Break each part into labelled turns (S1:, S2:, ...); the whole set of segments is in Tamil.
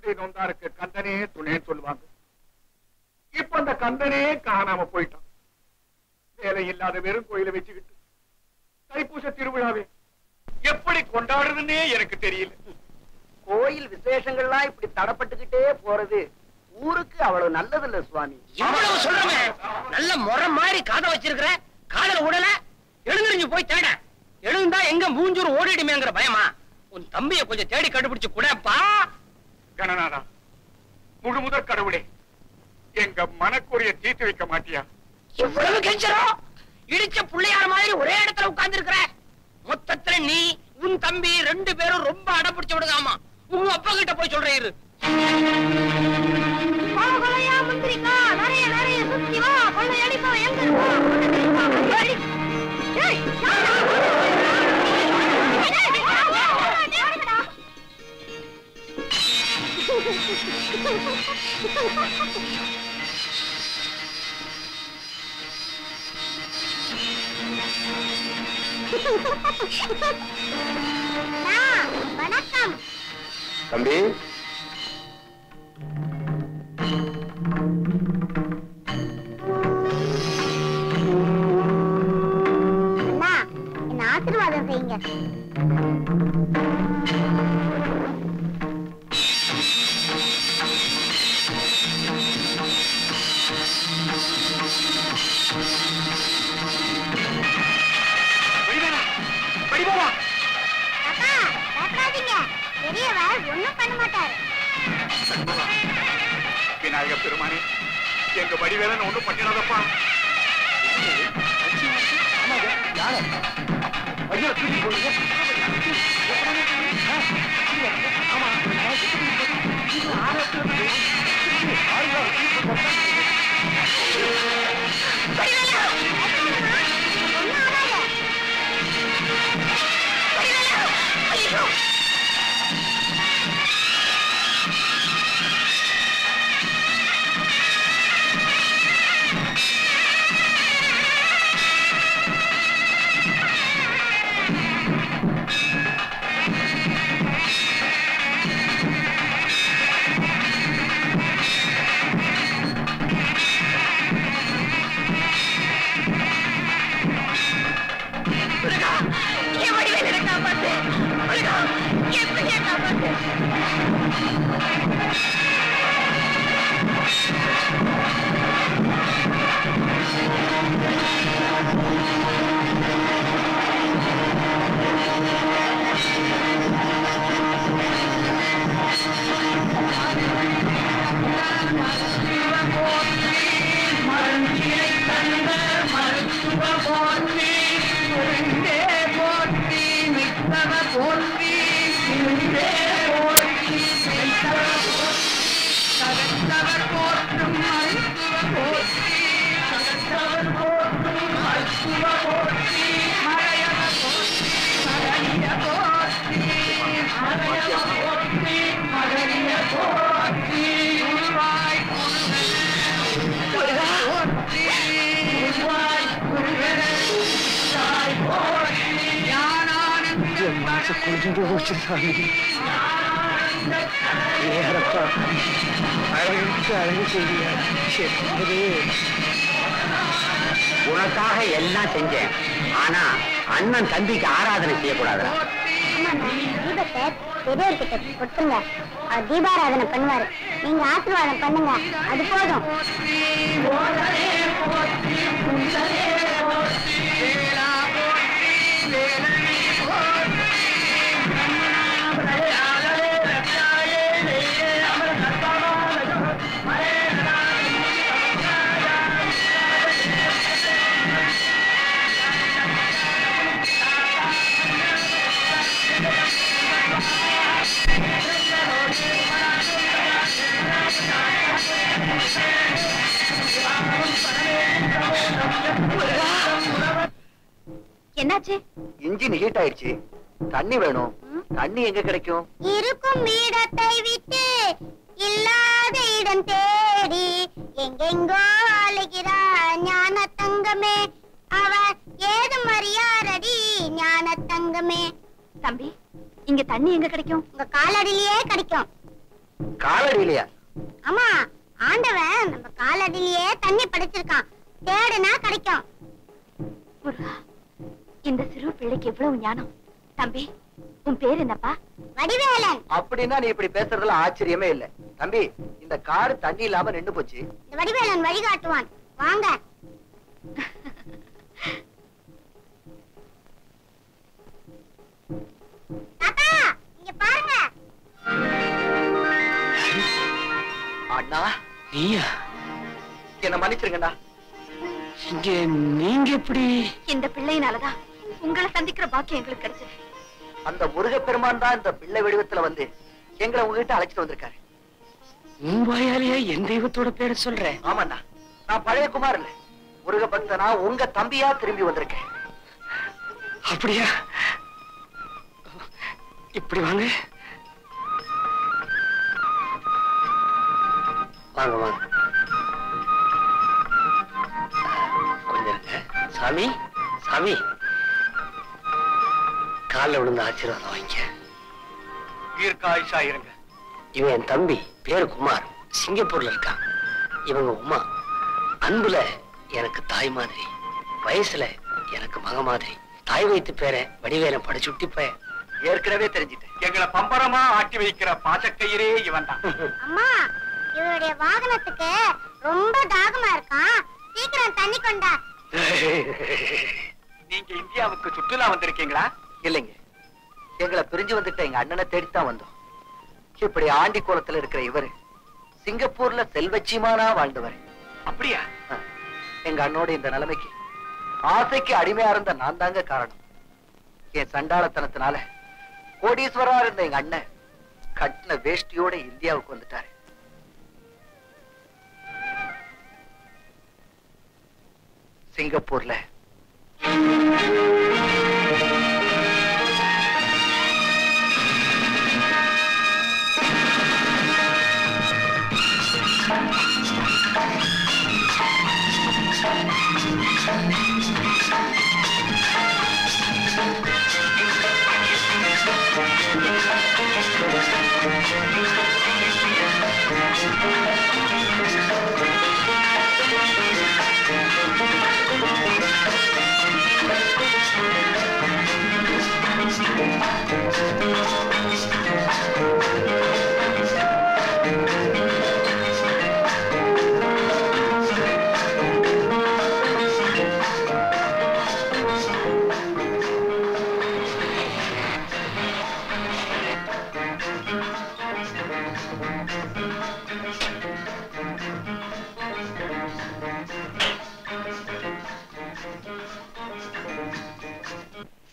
S1: குடிசை நொந்தாருக்கு கந்தனே துணைன்னு சொல்லுவாங்க. இப்ப அந்த கந்தனே காணாம போயிட்டான். வேலை இல்லாத வெறும் கோயிலை வச்சுக்கிட்டு தைப்பூச திருவிழாவே எப்படி கொண்டாடுறதுன்னே எனக்கு தெரியல.
S2: கோயில் விசேஷங்கள்லாம் இப்படி தடப்பட்டுக்கிட்டே போறது ஊருக்கு அவ்வளவு நல்லது இல்ல சுவாமி.
S3: இவ்வளவு சொல்றமே நல்ல முறை மாதிரி காதை வச்சிருக்கிற, காதல உடல எழுந்திரிஞ்சு போய் தேட. எழுந்தா எங்க மூஞ்சூர் ஓடிடுமேங்கிற பயமா? உன் தம்பியை கொஞ்சம் தேடி கண்டுபிடிச்சு கூடப்பா.
S1: கணநாதா, முழு முதற் கடவுளே, எங்க மனக்குறைய தீர்த்து வைக்க மாட்டியா?
S3: இவ்வளவு கெஞ்சரும் இடிச்ச புள்ளையார மாதிரி ஒரே இடத்துல உட்கார்ந்து இருக்கிற. மொத்தத்துல நீ உன் தம்பி 2 பேரும் ரொம்ப அடப்பிடிச்சு விடுகாமா. உங்க அப்பா கிட்ட போய் சொல்றீரு.
S4: முந்திரிக்கா நிறைய நிறைய சுத்தி வா, கொள்ளை அடிப்பா, எங்க வணக்கம்
S2: தம்பி.
S4: என்ன ஆசீர்வாதம் செய்யுங்க. பெரியவர் ஒண்ணும் பண்ண மாட்டாரு.
S1: விநாயக பெருமானே, எங்க வடிவேலன் ஒண்ணும் பண்ணிடாதப்பா.
S2: உனக்காக எல்லாம் செஞ்சேன். ஆனா அண்ணன் தம்பிக்கு ஆராதனை செய்யக்கூடாது.
S4: தீபத்தை பெரியவர்கிட்ட கொடுத்துருங்க, அவர் தீபாராதனை பண்ணுவாரு. நீங்க ஆசீர்வாதம் பண்ணுங்க, அது போதும். என்னாச்சு?
S2: இன்ஜின் ஹீட் ஆயிடுச்சு. தண்ணி வேணும். தண்ணி எங்க கிடைக்கும்?
S4: இருக்கும் இடத்தை விட்டு இல்லாத இடம் தேடி எங்கெங்கோ அழைகிறார் ஞான தங்கமே. அவர் ஏது மரியாரடி ஞான தங்கமே. தம்பி, இங்க தண்ணி எங்க கிடைக்கும்? உங்க காலடியிலேயே கிடைக்கும்.
S2: காலடியிலையா?
S4: ஆமா, ஆண்டவன் நம்ம காலடியிலேயே தண்ணி படைச்சிருக்கான். தேடுனா கிடைக்கும்.
S5: முருகா, இந்த சிறு பிள்ளைக்கு எவ்வளவு ஞானம். தம்பி, உன் பேர் என்னப்பா?
S4: வடிவேலன்.
S2: அப்படின்னா நீ இப்படி பேசுறதுல ஆச்சரியமே இல்ல. தம்பி, இந்த காடு தண்ணி இல்லாம நின்னு போச்சு.
S4: இந்த வடிவேலன் வழிகாட்டுவான். வாங்க. தாத்தா, இங்க பாருங்க.
S2: அண்ணா,
S3: நீயா?
S2: என்ன மன்னிச்சிருங்கண்ணா.
S3: இங்க நீங்க எப்படி?
S5: இந்த பிள்ளையினாலதான் உங்களை சந்திக்கிற பாக்கியம் எங்களுக்கு கிடைச்சது.
S2: அந்த முருகப்பெருமான் தான் இந்த பிள்ளை வடிவத்துல வந்து எங்களை உங்ககிட்ட அழைச்சிட்டு வந்திருக்காரு.
S3: மும்பாயாலேயே என் தெய்வத்தோட பேரை சொல்றேன்.
S2: ஆமாண்ணா, நான் பழைய குமார் இல்ல, முருக பக்தனா உங்க தம்பியா திரும்பி வந்திருக்கேன்.
S3: அப்படியா? இப்படி வாங்க. வாங்க வாங்க. கொஞ்சம் இருங்க. சாமி, சாமி, காலில் விழுந்த ஆசீர்வாதம் வாங்க.
S1: தீர்க்காயுஷா இருங்க.
S3: இவன் என் தம்பி, பேரு குமார், சிங்கப்பூர்ல இருக்கான். இவங்க உமா, அன்புல எனக்கு தாய் மாதிரி, வயசுல எனக்கு மக மாதிரி. தாய் வைத்து பேர வடிவேலன் படைச்சுட்டி போய
S2: ஏற்கனவே தெரிஞ்சிட்டேன்.
S1: எங்களை பம்பரமா ஆட்டி வைக்கிற பாசக்கயிறே இவன் தான்.
S4: அம்மா, இவருடைய வாகனத்துக்கு ரொம்ப தாகமா இருக்கான். சீக்கிரம் தண்ணி கொண்டா.
S1: நீங்க இந்தியாவுக்கு சுற்றுலா வந்திருக்கீங்களா?
S2: இல்லைங்க, எங்களை பிரிஞ்சு வந்துட்ட எங்க அண்ணனை தேடித்தான் வந்தோம். இப்படி ஆண்டி கோலத்துல இருக்கிற இவரு சிங்கப்பூர்ல செல்வச்சிமானா வாழ்ந்தவர்.
S1: அப்படியா?
S2: எங்க அண்ணோட இந்த நிலைமைக்கு ஆசைக்கு அடிமையா இருந்த நான் தாங்க காரணம். என் சண்டாளத்தனத்தினால கோடீஸ்வரா இருந்த எங்க அண்ணன் கட்டின வேஷ்டியோட இந்தியாவுக்கு வந்துட்டாரு. சிங்கப்பூர்ல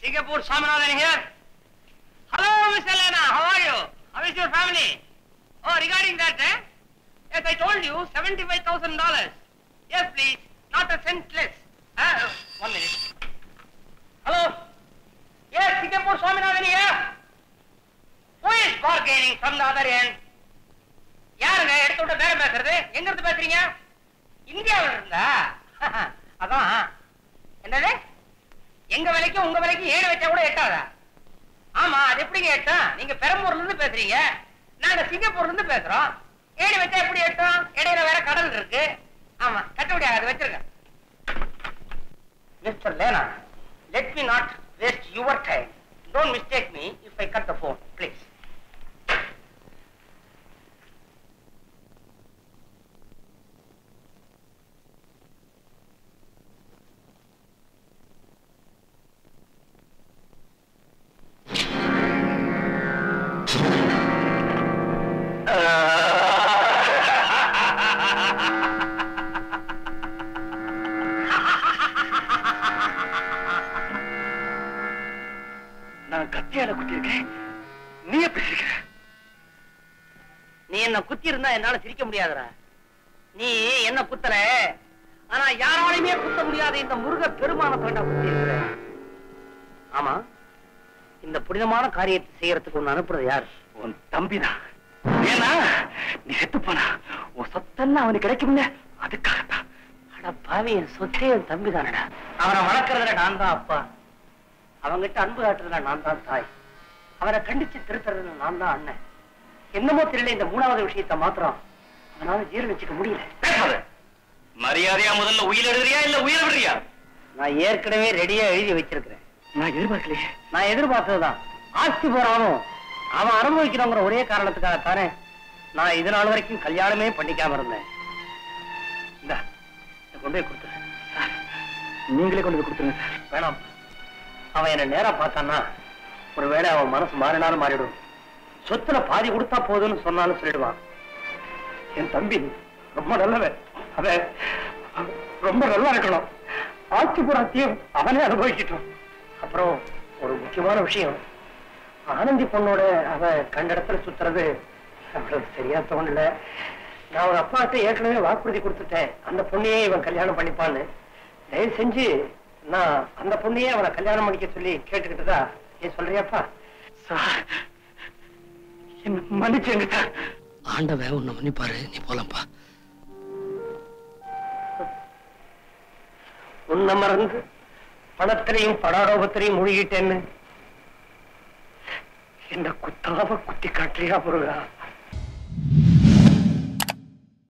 S3: Singapore Swaminathan here. Hello, Miss Elena. How are you? How is your family? Oh, regarding that, yes, I told you $75,000. Yes, please. Not a cent less. 1 minute. Hello. Yes, Singapore Swaminathan here. Who is bargaining from the other end? யாருங்க எடுத்துட்டு பேரம் பேசுறது? எங்க இருந்து பேசுறீங்க? இந்தியாவில் இருந்தா? அதான். என்னது? எங்க விலைக்கு உங்க விலைக்கு ஏடு வச்சா கூட எட்டாதா? ஆமா, அது எப்படிங்க எட்டும்? நீங்க பெரம்பூர்ல இருந்து பேசுறீங்க, நாங்க சிங்கப்பூர்ல இருந்து பேசுறோம். ஏடு வச்சா எப்படி எட்டும்? இடையில வேற கடல் இருக்கு. ஆமா, கட்டுப்படி ஆகாது, வச்சிருக்க. Mister Lena, let me not waste your time. Don't mistake me if I cut the phone, please.
S1: நான் கத்தியால குத்திருக்கேன், நீ எப்படி சிரிக்கிற?
S3: நீ என்ன குத்தி இருந்தா என்னால சிரிக்க முடியாதுடா. நீ என்ன குத்தல, ஆனா யாராலையுமே குத்த முடியாத இந்த முருக பெருமான தாண்டா குத்தி இருக்கிற. ஆமா, இந்த புனிதமான காரியத்தை செய்யறதுக்கு ஒன்னு அனுப்புறது யார்?
S1: உன் தம்பிதான். ஏன்னா நீ செத்து போனா உன் சொத்தெல்லாம் அவனுக்கு கிடைக்கும்ல, அதுக்காகத்தான்.
S3: அட பாவி, என் சொத்தே என் தம்பி தானடா. அவனை வளர்க்கறதுல நான் தான் அப்பா, அவங்கிட்ட அன்பு காட்டுறதுல நான் தான் தாய், அவரை கண்டிச்சு திருத்துறதுல நான் தான் அண்ணன்.
S2: என்னமோ தெரியல இந்த மூணாவது விஷயத்தை மாத்திரம் அதனால ஜீரணிச்சுக்க முடியல.
S3: மரியாதையா முதல்ல உயிர் எழுதுறியா இல்ல உயிர் விடுறியா?
S2: நான் ஏற்கனவே ரெடியா எழுதி வச்சிருக்கிறேன்.
S3: நான் எதிர்பார்க்கலையே.
S2: நான் எதிர்பார்த்ததுதான். ஆஸ்தி போறானும் அவன் அனுபவிக்கிறோங்கிற ஒரே காரணத்துக்காகத்தானே நான் இது நாள் வரைக்கும் கல்யாணமே பண்ணிக்காம இருந்தேன். இந்த கொண்டு போய் கொடுத்துறேன்.
S3: நீங்களே கொண்டு போய் கொடுத்துருங்க சார்.
S2: வேணாம், அவன் என்ன நேரா பார்த்தான்னா ஒருவேளை அவன் மனசு மாறினாலும் மாறிடும். சொத்துல பாதி கொடுத்தா போதும்னு சொன்னாலும் சொல்லிடுவான். என் தம்பி ரொம்ப நல்லவன். அவன் ரொம்ப நல்லா இருக்கணும். ஆட்சி புறாத்தையும் அவனே அனுபவிக்கிட்டோம். அப்புறம் ஒரு முக்கியமான விஷயம், ஆனந்தி பொண்ணோட அவ கண்ட இடத்துல சுத்துறது அவளுக்கு சரியா தோணல. நான் அவங்க அப்பாட்ட ஏற்கனவே வாக்குறுதி கொடுத்துட்டேன், அந்த பொண்ணையே இவன் கல்யாணம் பண்ணிப்பான்னு. தயவு செஞ்சு நான் அந்த பொண்ணையே அவனை கல்யாணம் பண்ணிக்க சொல்லி கேட்டுக்கிட்டதா நீ சொல்றியாப்பா?
S3: என்ன மன்னிச்சுங்க சார்.
S6: ஆண்டவன் உன்னை மன்னிப்பாரு, நீ போலாம்ப்பா.
S2: உன்னை மறந்து பணத்திலையும் படாரோபத்திலையும் மூழ்கிட்டேன்னு என்ன குத்தாம குத்தி காட்டலையா முருகா?